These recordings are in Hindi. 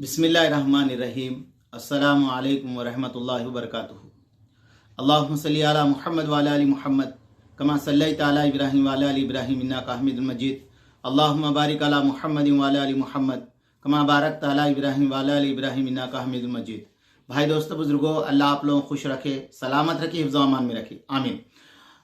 बिस्मिल्लाहिर्रहमानिर्रहीम। अस्सलामु अलैकुम वरहमतुल्लाहि वबरकातुहू। अल्लाहुम्मा सल्ली अला मुहम्मद व अला आलि मुहम्मद कमा सल्लैता अला इब्राहीम व अला आलि इब्राहीम इन्नका हमीदुम मजीद। अल्लाहुम्मा बारिक अला मुहम्मद व अला आलि मुहम्मद कमा बारकता अला इब्राहीम व अला आलि इब्राहीम इन्नका हमीदुम मजीद। भाई दोस्तों बुजुर्गों, अल्लाह आप लोगों को खुश रखे, सलामत रखे, हिफ्ज़ व अमान में रखे, आमीन।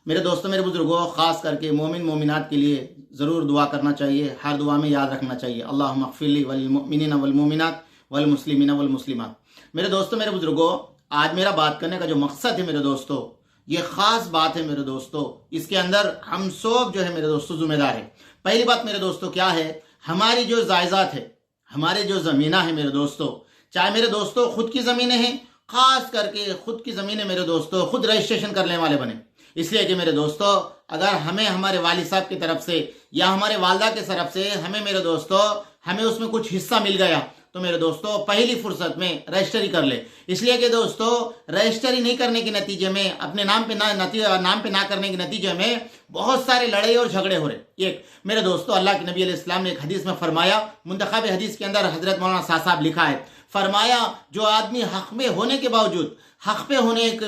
मेरे दोस्तों, मेरे बुजुर्गों, ख़ास करके मोमिन मोमिनात के लिए ज़रूर दुआ करना चाहिए। हर दुआ में याद रखना चाहिए अल्लाहुम्मा अग़फ़िरली वलिल मुमिनीना वल मुमिनात वल मुस्लिमीना वल मुस्लिमात। मेरे दोस्तों, मेरे बुजुर्गों, आज मेरा बात करने का जो मकसद है मेरे दोस्तों, ये ख़ास बात है मेरे दोस्तों। इसके अंदर हम सब जो है मेरे दोस्तों ज़िम्मेदार है। पहली बात मेरे दोस्तों क्या है, हमारी जो जायदाद है, हमारे जो ज़मीना है मेरे दोस्तों, चाहे मेरे दोस्तों खुद की ज़मीनें हैं, ख़ास करके खुद की ज़मीनें मेरे दोस्तों खुद रजिस्ट्रेशन करने वाले बने। इसलिए कि मेरे दोस्तों, अगर हमें हमारे वालिद साहब की तरफ से या हमारे वालदा की तरफ से हमें मेरे दोस्तों हमें उसमें कुछ हिस्सा मिल गया तो मेरे दोस्तों पहली फुर्सत में रजिस्ट्री कर ले। इसलिए कि दोस्तों रजिस्ट्री नहीं करने के नतीजे में, अपने नाम पे ना करने के नतीजे में बहुत सारे लड़ाई और झगड़े हो रहे। एक मेरे दोस्तों, अल्लाह के नबी अलैहिस्सलाम ने एक हदीस में फरमाया, मुंतखब हदीस के अंदर हजरत मौलाना साहब लिखा है, फरमाया जो आदमी हक में होने के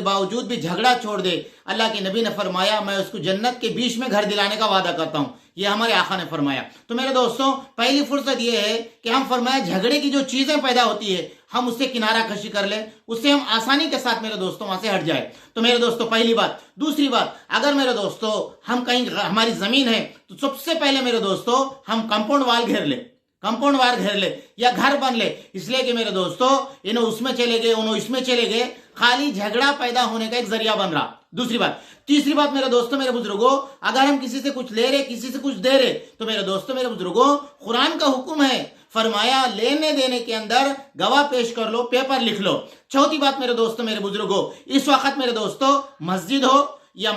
बावजूद भी झगड़ा छोड़ दे, अल्लाह के नबी ने फरमाया मैं उसको जन्नत के बीच में घर दिलाने का वादा करता हूँ। ये हमारे आका ने फरमाया। तो मेरे दोस्तों पहली फुर्सत ये है कि हम फरमाया झगड़े की जो चीजें पैदा होती है हम उससे किनारा कशी कर ले, उससे हम आसानी के साथ मेरे दोस्तों वहां से हट जाए। तो मेरे दोस्तों पहली बात। दूसरी बात, अगर मेरे दोस्तों हम कहीं हमारी जमीन है तो सबसे पहले मेरे दोस्तों हम कंपाउंड वाल घेर ले या घर बन ले। इसलिए कि मेरे दोस्तों इन्हों उसमें चले गए, उन्होंने इसमें चले गए, खाली झगड़ा पैदा होने का एक जरिया बन रहा। दूसरी बात। तीसरी बात मेरे दोस्तों, मेरे बुजुर्गों, अगर हम किसी से कुछ ले रहे, किसी से कुछ दे रहे, तो मेरे दोस्तों, मेरे बुजुर्गों, कुरान का हुक्म है, फरमाया लेने देने के अंदर गवाह पेश कर लो, पेपर लिख लो। चौथी बात मेरे दोस्तों, मेरे बुजुर्गों, इस वक्त मेरे दोस्तों मस्जिद हो या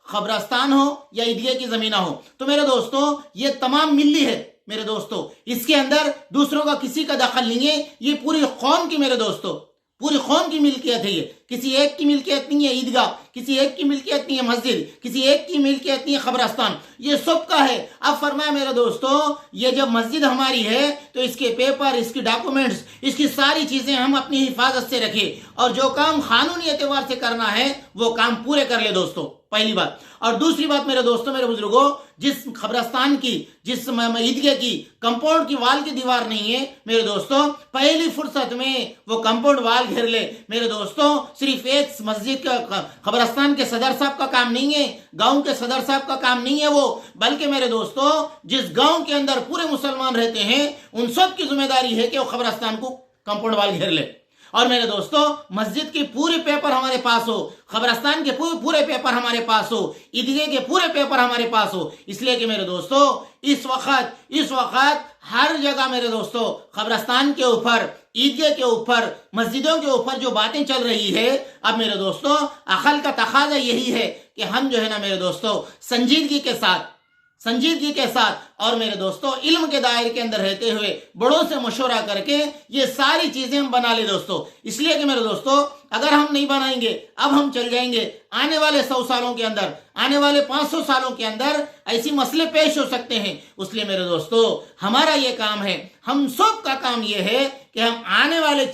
खबरस्तान हो या ईदगाह की जमीन हो, तो मेरे दोस्तों ये तमाम मिल्ली है मेरे दोस्तों। इसके अंदर दूसरों का किसी का दखल नहीं है। ये पूरी कौम की मेरे दोस्तों, पूरी कौम की मिल्कियत है। ये किसी एक की मिल्कियत नहीं है ईदगाह, किसी एक की मिल्कियत नहीं है मस्जिद, किसी एक की मिल्कियत नहीं है खबरस्तान, ये सबका है। अब फरमाया मेरे दोस्तों, ये जब मस्जिद हमारी है तो इसके पेपर, इसकी डॉक्यूमेंट्स, इसकी सारी चीजें हम अपनी हिफाजत से रखें और जो काम कानूनी एतबार से करना है वो काम पूरे कर ले दोस्तों, पहली बात। और दूसरी बात मेरे दोस्तों, मेरे बुजुर्गों, जिस खबरस्तान की, जिस ईदगाह की कंपाउंड की वाल की दीवार नहीं है मेरे दोस्तों, पहली फुर्सत में वो कंपाउंड वाल घेर ले। मेरे दोस्तों सिर्फ एक मस्जिद का, खबरस्तान के सदर साहब का काम नहीं है, गांव के सदर साहब का काम नहीं है वो, बल्कि मेरे दोस्तों जिस गांव के अंदर पूरे मुसलमान रहते हैं उन सब की जिम्मेदारी है कि वो खबरस्तान को कंपाउंड वाल घेर ले। और मेरे दोस्तों मस्जिद के पूरे पेपर हमारे पास हो, खबरस्तान के पूरे पेपर हमारे पास हो, ईदगाह के पूरे पेपर हमारे पास हो। इसलिए कि मेरे दोस्तों इस वक्त हर जगह मेरे दोस्तों खबरस्तान के ऊपर, ईदगाह के ऊपर, मस्जिदों के ऊपर जो बातें चल रही है, अब मेरे दोस्तों अकल का तकाजा यही है कि हम जो है ना मेरे दोस्तों संजीदगी के साथ और मेरे दोस्तों इल्म के दायरे के अंदर रहते हुए बड़ों से मशवरा करके ये सारी चीजें हम बना ले दोस्तों। इसलिए कि मेरे दोस्तों अगर हम नहीं बनाएंगे, अब हम चल जाएंगे, आने वाले 100 सालों के अंदर, आने वाले 500 सालों के अंदर ऐसी मसले पेश हो सकते हैं। इसलिए मेरे दोस्तों हमारा ये काम है, हम सब का काम ये है कि हम आने वाले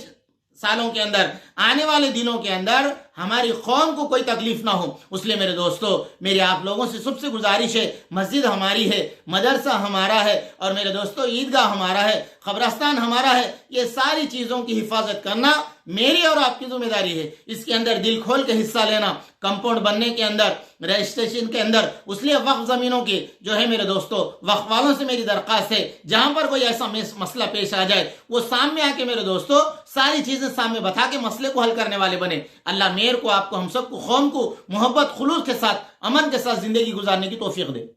सालों के अंदर, आने वाले दिनों के अंदर हमारी कौम को कोई तकलीफ ना हो। इसलिए मेरे दोस्तों मेरी आप लोगों से सबसे गुजारिश है, मस्जिद हमारी है, मदरसा हमारा है और मेरे दोस्तों ईदगाह हमारा है, खबरस्तान हमारा है, ये सारी चीजों की हिफाजत करना मेरी और आपकी जिम्मेदारी है। इसके अंदर दिल खोल के हिस्सा लेना, कंपाउंड बनने के अंदर, रजिस्ट्रेशन के अंदर। इसलिए वक्फ जमीनों की जो है मेरे दोस्तों, वक्फ वालों से मेरी दरख्वास्त है, जहां पर कोई ऐसा मसला पेश आ जाए वो सामने आके मेरे दोस्तों सारी चीजें सामने बता के मसले को हल करने वाले बने। अल्लाह मेरे को, आपको, हम सबको, कौम को मोहब्बत, खुलूस के साथ, अमन के साथ जिंदगी गुजारने की तौफीक दे।